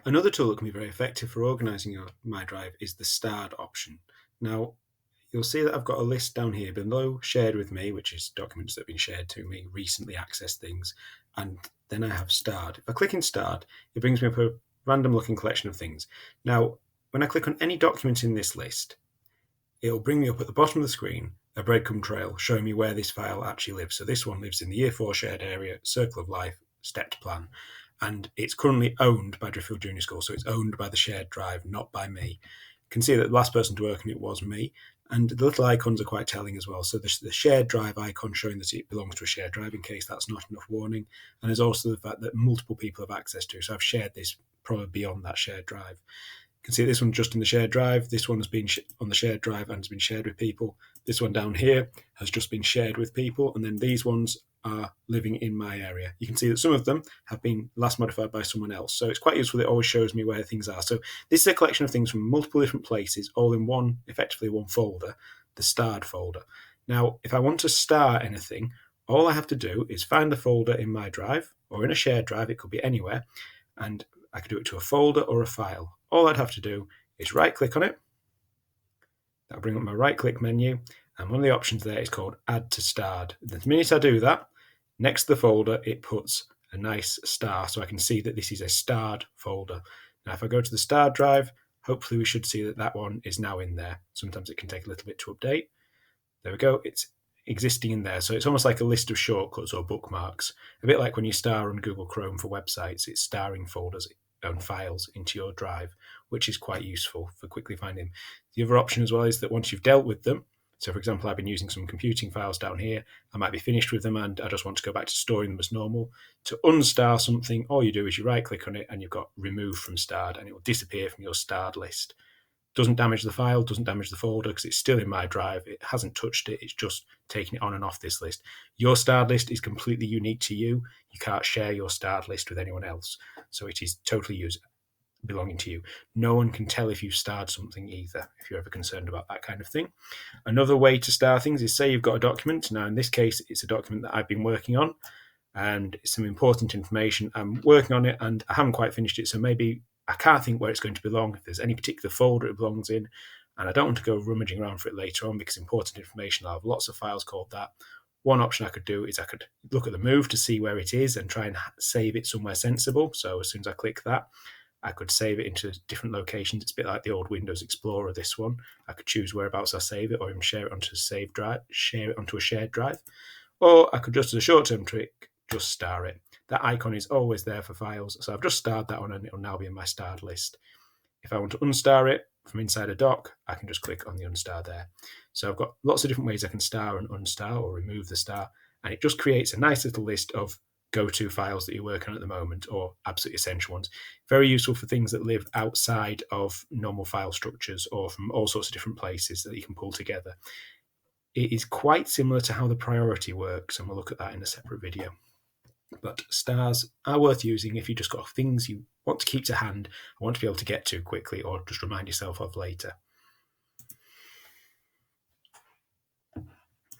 Another tool that can be very effective for organising your My Drive is the starred option. Now, you'll see that I've got a list down here below shared with me, which is documents that have been shared to me, recently accessed things, and then I have starred. If I click in starred, it brings me up a random looking collection of things. Now, when I click on any document in this list, it'll bring me up at the bottom of the screen a breadcrumb trail showing me where this file actually lives. So this one lives in the Year 4 shared area, Circle of Life, stepped plan, and it's currently owned by Driffield Junior School, so it's owned by the shared drive, not by me. You can see that the last person to work on it was me, and the little icons are quite telling as well. So there's the shared drive icon showing that it belongs to a shared drive in case that's not enough warning, and there's also the fact that multiple people have access to, so I've shared this probably beyond that shared drive. You can see this one just in the shared drive. This one has been on the shared drive and has been shared with people. This one down here has just been shared with people. And then these ones are living in my area. You can see that some of them have been last modified by someone else. So it's quite useful. It always shows me where things are. So this is a collection of things from multiple different places, all in one, effectively one folder, the starred folder. Now, if I want to star anything, all I have to do is find the folder in my drive or in a shared drive. It could be anywhere. And I could do it to a folder or a file. All I'd have to do is right click on it. That'll bring up my right click menu. And one of the options there is called Add to Starred. The minute I do that, next to the folder, it puts a nice star so I can see that this is a starred folder. Now, if I go to the starred drive, hopefully we should see that that one is now in there. Sometimes it can take a little bit to update. There we go. It's existing in there. So it's almost like a list of shortcuts or bookmarks. A bit like when you star on Google Chrome for websites, it's starring folders and files into your drive, which is quite useful for quickly finding. The other option as well is that once you've dealt with them, so for example, I've been using some computing files down here, I might be finished with them and I just want to go back to storing them as normal. To unstar something, all you do is you right click on it and you've got remove from starred and it will disappear from your starred list. Doesn't damage the file, doesn't damage the folder because it's still in my drive. It hasn't touched it. It's just taking it on and off this list. Your starred list is completely unique to you. You can't share your starred list with anyone else. So it is totally belonging to you. No one can tell if you've starred something either, if you're ever concerned about that kind of thing. Another way to star things is say you've got a document. Now, in this case, it's a document that I've been working on and it's some important information. I'm working on it and I haven't quite finished it. So maybe I can't think where it's going to belong, if there's any particular folder it belongs in, and I don't want to go rummaging around for it later on because important information, I'll have lots of files called that. One option I could do is I could look at the move to see where it is and try and save it somewhere sensible. So as soon as I click that, I could save it into different locations. It's a bit like the old Windows Explorer, this one. I could choose whereabouts I save it or even share it onto a shared drive. Or I could just, as a short-term trick, just star it. That icon is always there for files, so I've just starred that one and it'll now be in my starred list. If I want to unstar it from inside a doc, I can just click on the unstar there. So I've got lots of different ways I can star and unstar or remove the star, and it just creates a nice little list of go-to files that you're working on at the moment or absolutely essential ones. Very useful for things that live outside of normal file structures or from all sorts of different places that you can pull together. It is quite similar to how the priority works, and we'll look at that in a separate video. But stars are worth using if you just got things you want to keep to hand, want to be able to get to quickly, or just remind yourself of later.